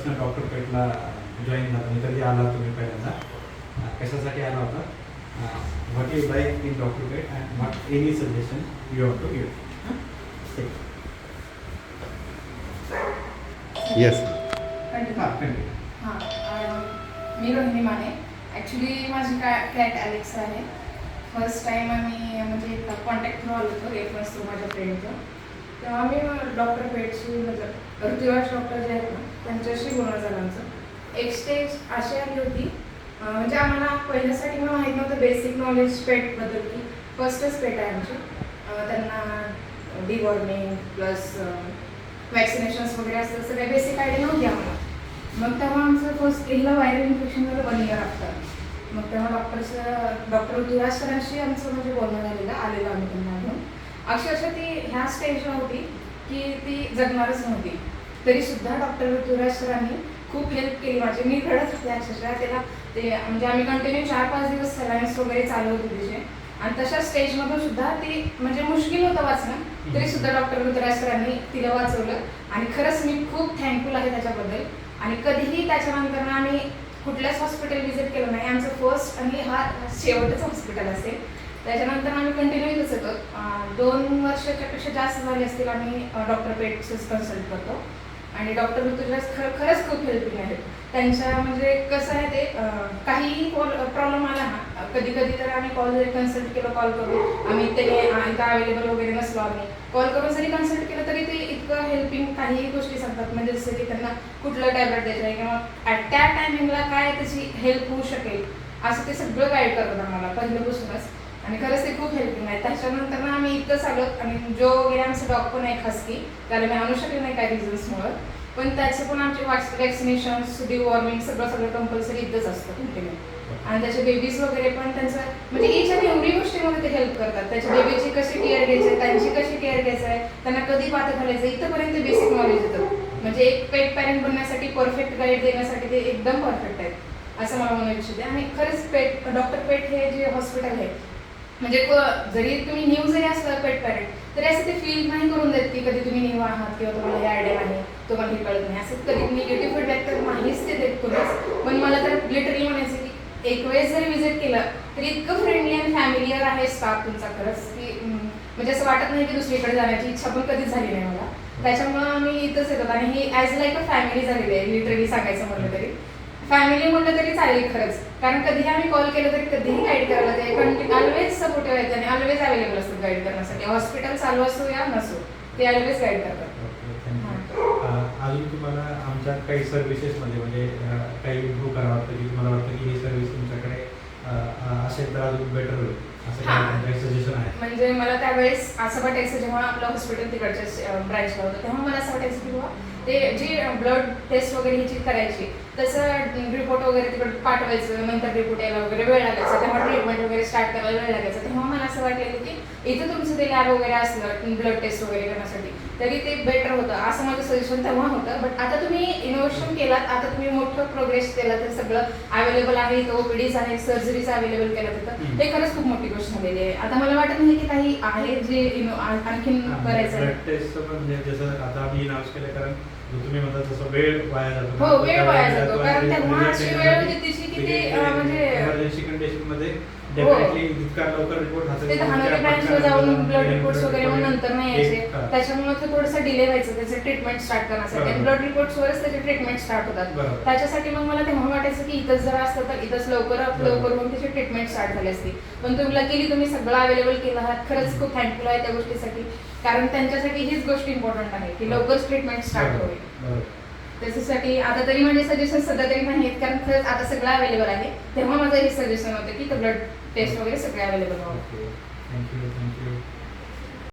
कधीपासून डॉक्टर पेटला जॉईन झाला आणि कधी आला तुम्ही पहिल्यांदा, कशासाठी आला होता, what you like in doctor pet and what any suggestion you want to give. Yes. हां, मी रोहिणी माने. ॲक्च्युली माझी कॅट ॲलेक्सा आहे. फर्स्ट टाईम आम्ही म्हणजे कॉन्टॅक्ट थ्रू आलो होतो, रेफरन्स थ्रू माझ्या फ्रेंडचं. तेव्हा आम्ही डॉक्टर पेटशी म्हणजे ऋतुराज डॉक्टर जे आहेत ना त्यांच्याशी बोलणं झालं आमचं. एक स्टेज अशी आली होती म्हणजे आम्हाला पहिल्यासाठी मला माहीत नव्हतं बेसिक नॉलेज पेटबद्दल की फर्स्टच पेट आहे आमची. त्यांना डिवॉर्मिंग प्लस वॅक्सिनेशन्स वगैरे असतं सगळ्या बेसिक आयडिया नव्हती आम्हाला. मग तेव्हा आमचं फर्स्ट पहिलं व्हायरल इन्फेक्शन झालं 1 इयर आफ्टर. मग तेव्हा डॉक्टर ऋतुराज सरांशी आमचं म्हणजे बोलणं आलेलं आम्ही त्यांना घेऊन. अक्षरशः ती ह्या स्टेजला होती की ती जगणारच नव्हती, तरीसुद्धा डॉक्टर ऋतुराज सरांनी खूप हेल्प केली माझी. मी रडत होते अक्षरशः. त्याला ते म्हणजे आम्ही कंटिन्यू 4-5 दिवस सलाईन्स वगैरे चालू होते तिचे. आणि तशा स्टेजमधून सुद्धा ती म्हणजे मुश्किल होतं वाचणं, तरीसुद्धा डॉक्टर ऋतुराज सरांनी तिला वाचवलं. आणि खरंच मी खूप थँकफुल आहे त्याच्याबद्दल. आणि कधीही त्याच्यानंतर आम्ही कुठल्याच हॉस्पिटल व्हिजिट केलं नाही. आमचं फर्स्ट आणि हा शेवटच हॉस्पिटल असेल. त्याच्यानंतर आम्ही कंटिन्यू इथंच येतो. 2 वर्षाच्या पेक्षा जास्त झाली असतील आम्ही डॉक्टर पेटचंच कन्सल्ट करतो. आणि डॉक्टर ऋतुराज खरंच खूप हेल्पिंग आहेत. त्यांच्या म्हणजे कसं आहे ते काहीही प्रॉब्लेम आला ना, कधी कधी तर आम्ही कॉल जरी कन्सल्ट केलं, कॉल करून आम्ही त्याने इथं अवेलेबल वगैरे नसलो आम्ही कॉल करून जरी कन्सल्ट केलं तरी ते इतकं हेल्पिंग काहीही गोष्टी सांगतात. म्हणजे जसं की त्यांना कुठलं टॅबलेट द्यायचं आहे किंवा ॲट त्या टायमिंगला काय त्याची हेल्प होऊ शकेल असं ते सगळं गाईड करतात आम्हाला पहिल्यापासूनच. आणि खरंच ते खूप हेल्पिंग आहे. त्याच्यानंतर ना आम्ही इथंच आलो. आणि जो वगैरे आमचं डॉग पण आहे खासगी, त्याला मी आणू शकले नाही काही रिझन्समुळं, पण त्याचे पण आमचे वॅक्सिनेशन्स डिवॉर्मिंग सगळं कंपल्सरी इथंच असतं कंटिन्यू. आणि त्याचे बेबीज वगैरे पण त्यांचं म्हणजे इच आणि एवढी गोष्टीमध्ये ते हेल्प करतात. त्याच्या बेबीची कशी केअर घ्यायची आहे, त्यांची कशी केअर घ्यायचं आहे, त्यांना कधी पातं घालायचं, इथंपर्यंत बेसिक नॉलेज येतं. म्हणजे एक पेट पॅरेंट बनण्यासाठी परफेक्ट गाईड देण्यासाठी ते एकदम परफेक्ट आहेत असं मला म्हणू इच्छिते. आणि खरंच डॉक्टर पेट हे जे हॉस्पिटल आहे म्हणजे जरी तुम्ही न्यू जरी असलं पेट पॅरेंट तरी असं ते फील नाही करून देत की कधी तुम्ही न्यू आहात किंवा तुम्हाला हे आयडिया नाही, तुम्हाला हे कळत नाही. असं कधी निगेटिव्ह फीडबॅक तर नाहीच ते देत कोणीच. पण मला तर लिटरली म्हणायचं की एक वेळेस जरी व्हिजिट केलं तरी इतकं फ्रेंडली आणि फॅमिलियर आहे स्टाफ तुमचा खरंच की म्हणजे असं वाटत नाही की दुसरीकडे जाण्याची इच्छा पण कधीच झाली नाही मला. त्याच्यामुळं आम्ही इथंच येतात. आणि ही ॲज लाईक अ फॅमिली झालेली आहे लिटरली सांगायचं म्हटलं तरी. फॅमिली म्हटलं तरी चालेल खरंच, कारण कधीही आम्ही कॉल केलं तरी कधीही गाईड करायला ते कंटिन्यू ऑलवेज सपोर्टिव्ह आहेत आणि ऑलवेज अवेलेबल असतात गाईड करण्यासाठी. हॉस्पिटल चालू असो या नसो ते ऑलवेज गाईड करतात. अजून तुम्हाला आमच्या काही सर्व्हिसेसमध्ये म्हणजे काही इम्प्रूव्ह करावं वाटतं की तुम्हाला वाटतं की ही सर्व्हिस तुमच्याकडे असेल तर अजून बेटर होईल असं काही सजेशन आहे? म्हणजे मला त्यावेळेस असं वाटायचं जेव्हा आपलं हॉस्पिटल तिकडच्या ब्रँचला होतं तेव्हा मला असं वाटायचं की बाबा ते जी ब्लड टेस्ट वगैरे ह्याची करायची तसं रिपोर्ट वगैरे तिकडे पाठवायचं, नंतर रिपोर्ट यायला वगैरे वेळ लागायचा, तेव्हा ट्रीटमेंट वगैरे स्टार्ट करायला वेळ लागायचा. तेव्हा मला असं वाटलेलं की इथं तुमचं ते लॅब वगैरे असलं ब्लड टेस्ट वगैरे करण्यासाठी तरी ते बेटर होतं असं माझं सजेशन तेव्हा होतं. बट आता तुम्ही इनोव्हेशन केलात, आता तुम्ही मोठं प्रोग्रेस केला तर सगळं अवेलेबल आहे, इथं ओपीडीज आहेत, सर्जरीज अवेलेबल केलं तिथं, ते खरंच खूप मोठी गोष्ट झालेली आहे. आता मला वाटत नाही की काही आहे जे आणखीन करायचं आहे. ब्लड टेस्ट म्हणजे जसं आता आम्ही अनाउन्स केलं कारण तुम्ही म्हणतात तसं वेळ वाया जातो. हो, वेळ वाया जातो कारण तेव्हा अशी वेळ होती तिची की ते म्हणजे इमर्जन्सी कंडिशन मध्ये डेफिनेटली जितका लवकर रिपोर्ट हातात ते धानोरी ब्रँचला जाऊन ब्लड रिपोर्ट्स वगैरे मग नंतर नाही यायचे, त्याच्यामुळे ते थोडंसं डिले व्हायचं त्याचे ट्रीटमेंट स्टार्ट करण्यासाठी. ब्लड रिपोर्ट्सवरच त्याचे ट्रीटमेंट स्टार्ट होतात. त्याच्यासाठी मग मला तेव्हा वाटायचं की इथंच जर असतं तर इथंच लवकर होऊन त्याची ट्रीटमेंट स्टार्ट झाली असती. पण तुम्ही लकीली तुम्ही सगळं अवेलेबल केलं आहात. खरंच खूप थँकफुल आहे त्या गोष्टीसाठी, कारण त्यांच्यासाठी हीच गोष्ट इम्पॉर्टंट आहे की लवकरच ट्रीटमेंट स्टार्ट होईल. त्याच्यासाठी आता तरी म्हणजे सजेशन सध्या तरी नाही आहेत कारण खरंच आता सगळं अवेलेबल आहे. तेव्हा माझं हे सजेशन होतं की ब्लड टेस्ट वगैरे सगळे अवेलेबल व्हावं. थँक्यू.